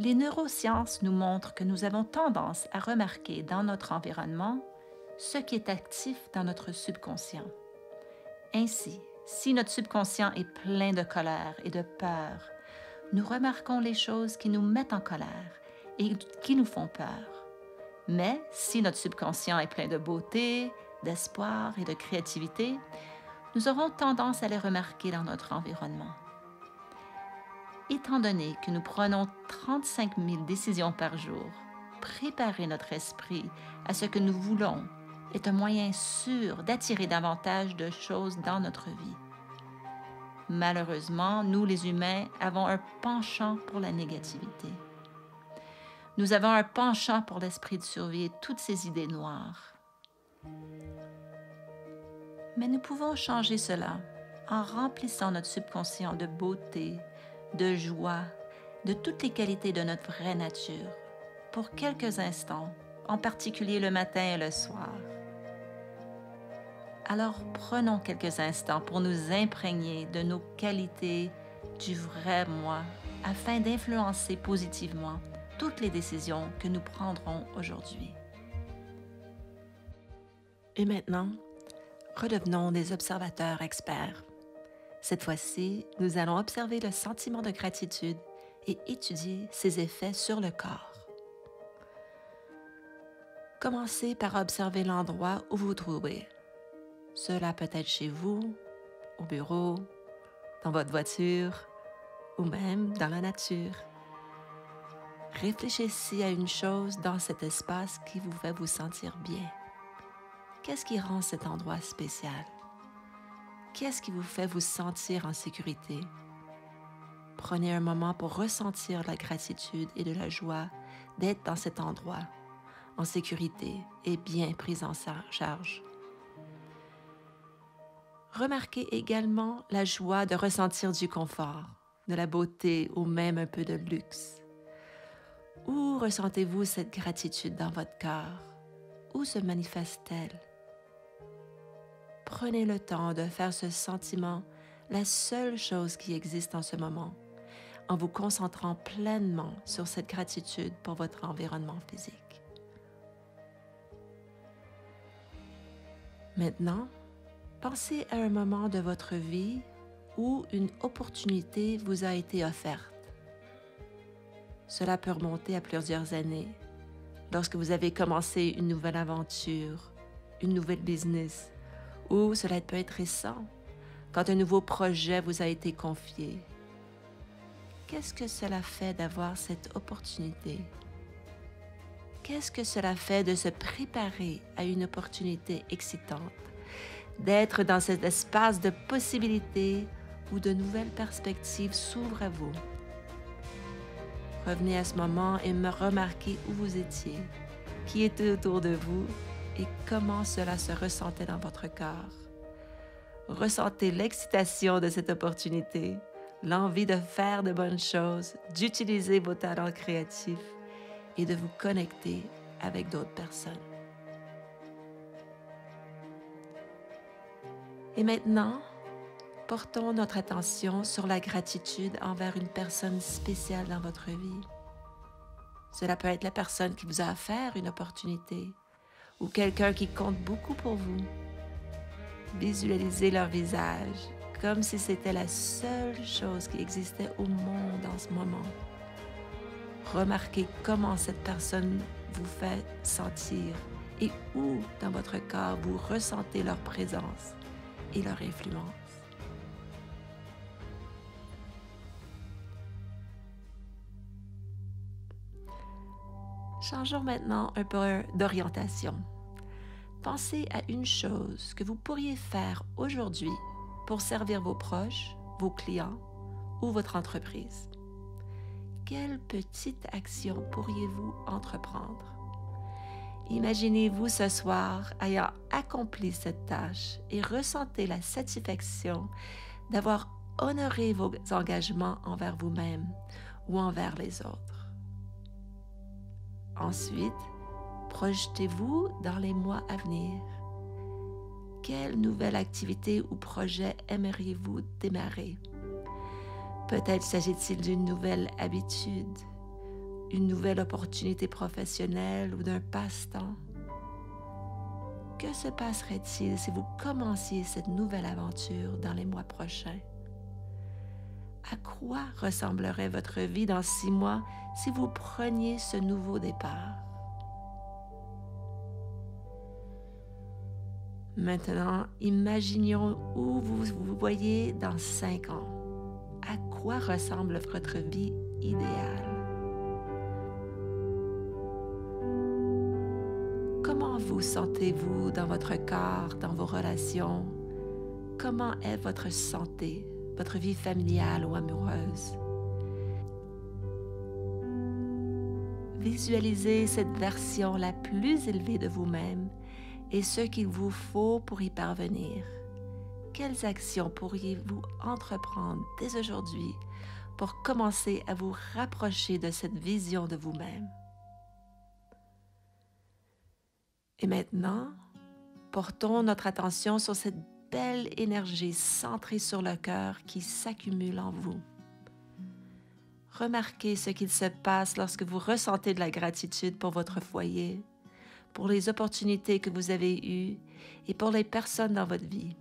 Les neurosciences nous montrent que nous avons tendance à remarquer dans notre environnement ce qui est actif dans notre subconscient. Ainsi, si notre subconscient est plein de colère et de peur, nous remarquons les choses qui nous mettent en colère et qui nous font peur. Mais si notre subconscient est plein de beauté, d'espoir et de créativité, nous aurons tendance à les remarquer dans notre environnement. Étant donné que nous prenons 35 000 décisions par jour, préparer notre esprit à ce que nous voulons est un moyen sûr d'attirer davantage de choses dans notre vie. Malheureusement, nous les humains avons un penchant pour la négativité. Nous avons un penchant pour l'esprit de survie et toutes ces idées noires. Mais nous pouvons changer cela en remplissant notre subconscient de beauté, de joie, de toutes les qualités de notre vraie nature, pour quelques instants, en particulier le matin et le soir. Alors prenons quelques instants pour nous imprégner de nos qualités du vrai moi, afin d'influencer positivement toutes les décisions que nous prendrons aujourd'hui. Et maintenant, redevenons des observateurs experts. Cette fois-ci, nous allons observer le sentiment de gratitude et étudier ses effets sur le corps. Commencez par observer l'endroit où vous vous trouvez. Cela peut être chez vous, au bureau, dans votre voiture ou même dans la nature. Réfléchissez à une chose dans cet espace qui vous fait vous sentir bien. Qu'est-ce qui rend cet endroit spécial? Qu'est-ce qui vous fait vous sentir en sécurité? Prenez un moment pour ressentir la gratitude et de la joie d'être dans cet endroit, en sécurité et bien pris en charge. Remarquez également la joie de ressentir du confort, de la beauté ou même un peu de luxe. Où ressentez-vous cette gratitude dans votre cœur? Où se manifeste-t-elle? Prenez le temps de faire ce sentiment la seule chose qui existe en ce moment, en vous concentrant pleinement sur cette gratitude pour votre environnement physique. Maintenant, pensez à un moment de votre vie où une opportunité vous a été offerte. Cela peut remonter à plusieurs années, lorsque vous avez commencé une nouvelle aventure, une nouvelle business, ou cela peut être récent, quand un nouveau projet vous a été confié. Qu'est-ce que cela fait d'avoir cette opportunité? Qu'est-ce que cela fait de se préparer à une opportunité excitante, d'être dans cet espace de possibilités où de nouvelles perspectives s'ouvrent à vous? Revenez à ce moment et me remarquez où vous étiez, qui était autour de vous et comment cela se ressentait dans votre corps. Ressentez l'excitation de cette opportunité, l'envie de faire de bonnes choses, d'utiliser vos talents créatifs et de vous connecter avec d'autres personnes. Et maintenant, portons notre attention sur la gratitude envers une personne spéciale dans votre vie. Cela peut être la personne qui vous a offert une opportunité ou quelqu'un qui compte beaucoup pour vous. Visualisez leur visage comme si c'était la seule chose qui existait au monde en ce moment. Remarquez comment cette personne vous fait sentir et où dans votre corps vous ressentez leur présence et leur influence. Changeons maintenant un peu d'orientation. Pensez à une chose que vous pourriez faire aujourd'hui pour servir vos proches, vos clients ou votre entreprise. Quelle petite action pourriez-vous entreprendre? Imaginez-vous ce soir ayant accompli cette tâche et ressentez la satisfaction d'avoir honoré vos engagements envers vous-même ou envers les autres. Ensuite, projetez-vous dans les mois à venir. Quelle nouvelle activité ou projet aimeriez-vous démarrer? Peut-être s'agit-il d'une nouvelle habitude une nouvelle opportunité professionnelle ou d'un passe-temps? Que se passerait-il si vous commenciez cette nouvelle aventure dans les mois prochains? À quoi ressemblerait votre vie dans 6 mois si vous preniez ce nouveau départ? Maintenant, imaginons où vous vous voyez dans 5 ans. À quoi ressemble votre vie idéale? Comment vous sentez-vous dans votre corps, dans vos relations? Comment est votre santé, votre vie familiale ou amoureuse? Visualisez cette version la plus élevée de vous-même et ce qu'il vous faut pour y parvenir. Quelles actions pourriez-vous entreprendre dès aujourd'hui pour commencer à vous rapprocher de cette vision de vous-même? Et maintenant, portons notre attention sur cette belle énergie centrée sur le cœur qui s'accumule en vous. Remarquez ce qu'il se passe lorsque vous ressentez de la gratitude pour votre foyer, pour les opportunités que vous avez eues et pour les personnes dans votre vie.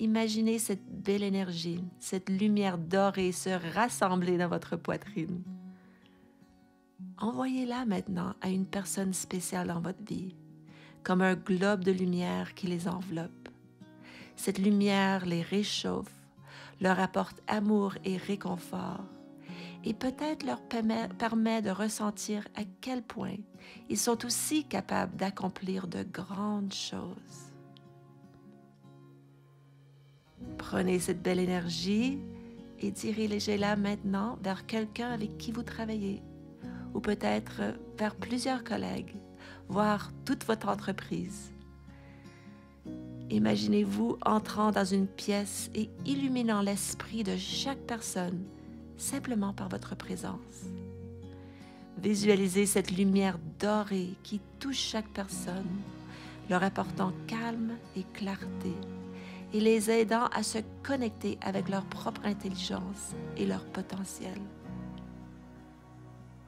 Imaginez cette belle énergie, cette lumière dorée se rassembler dans votre poitrine. Envoyez-la maintenant à une personne spéciale dans votre vie, comme un globe de lumière qui les enveloppe. Cette lumière les réchauffe, leur apporte amour et réconfort, et peut-être leur permet de ressentir à quel point ils sont aussi capables d'accomplir de grandes choses. Prenez cette belle énergie et dirigez-la maintenant vers quelqu'un avec qui vous travaillez, ou peut-être vers plusieurs collègues, voire toute votre entreprise. Imaginez-vous entrant dans une pièce et illuminant l'esprit de chaque personne simplement par votre présence. Visualisez cette lumière dorée qui touche chaque personne, leur apportant calme et clarté et les aidant à se connecter avec leur propre intelligence et leur potentiel.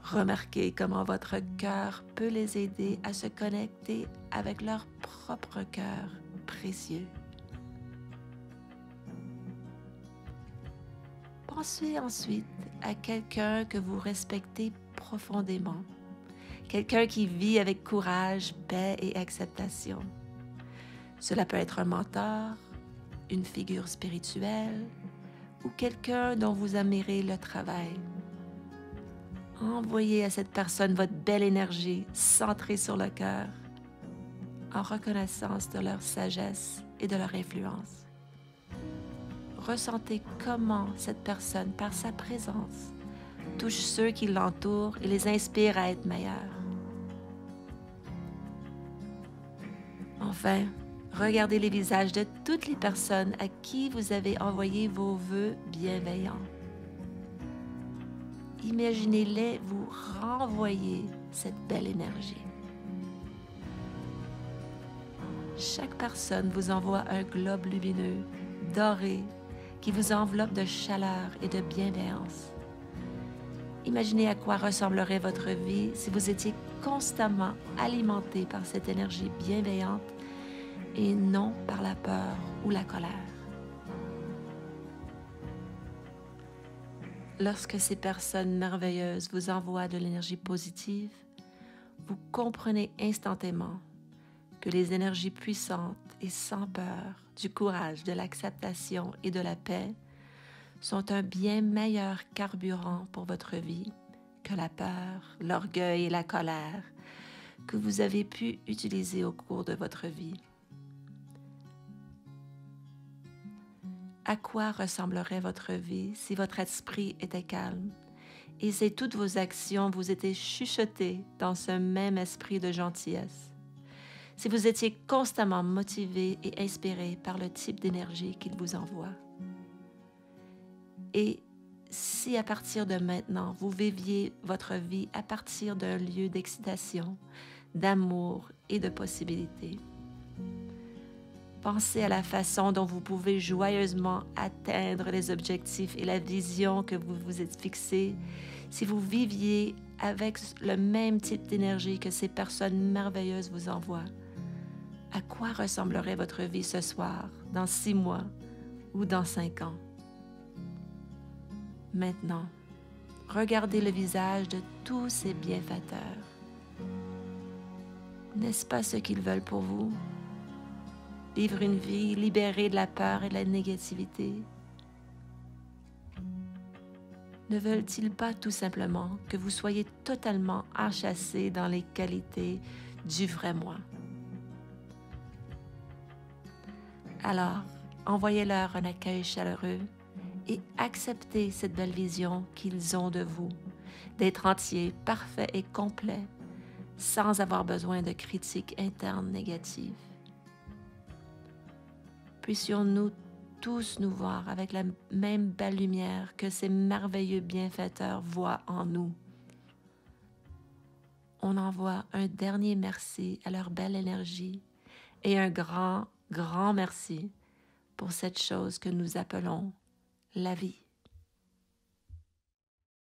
Remarquez comment votre cœur peut les aider à se connecter avec leur propre cœur précieux. Pensez ensuite à quelqu'un que vous respectez profondément, quelqu'un qui vit avec courage, paix et acceptation. Cela peut être un mentor, une figure spirituelle ou quelqu'un dont vous admirez le travail. Envoyez à cette personne votre belle énergie centrée sur le cœur, en reconnaissance de leur sagesse et de leur influence. Ressentez comment cette personne, par sa présence, touche ceux qui l'entourent et les inspire à être meilleurs. Enfin, regardez les visages de toutes les personnes à qui vous avez envoyé vos vœux bienveillants. Imaginez-les vous renvoyer cette belle énergie. Chaque personne vous envoie un globe lumineux, doré, qui vous enveloppe de chaleur et de bienveillance. Imaginez à quoi ressemblerait votre vie si vous étiez constamment alimenté par cette énergie bienveillante et non par la peur ou la colère. Lorsque ces personnes merveilleuses vous envoient de l'énergie positive, vous comprenez instantanément que les énergies puissantes et sans peur, du courage, de l'acceptation et de la paix sont un bien meilleur carburant pour votre vie que la peur, l'orgueil et la colère que vous avez pu utiliser au cours de votre vie. À quoi ressemblerait votre vie si votre esprit était calme et si toutes vos actions vous étaient chuchotées dans ce même esprit de gentillesse? Si vous étiez constamment motivé et inspiré par le type d'énergie qu'il vous envoie? Et si à partir de maintenant, vous viviez votre vie à partir d'un lieu d'excitation, d'amour et de possibilités? Pensez à la façon dont vous pouvez joyeusement atteindre les objectifs et la vision que vous vous êtes fixée si vous viviez avec le même type d'énergie que ces personnes merveilleuses vous envoient. À quoi ressemblerait votre vie ce soir, dans 6 mois ou dans 5 ans? Maintenant, regardez le visage de tous ces bienfaiteurs. N'est-ce pas ce qu'ils veulent pour vous? Vivre une vie libérée de la peur et de la négativité? Ne veulent-ils pas tout simplement que vous soyez totalement enchâssés dans les qualités du vrai moi? Alors, envoyez-leur un accueil chaleureux et acceptez cette belle vision qu'ils ont de vous, d'être entier, parfait et complet, sans avoir besoin de critiques internes négatives. Puissions-nous tous nous voir avec la même belle lumière que ces merveilleux bienfaiteurs voient en nous. On envoie un dernier merci à leur belle énergie et un grand, grand merci pour cette chose que nous appelons la vie.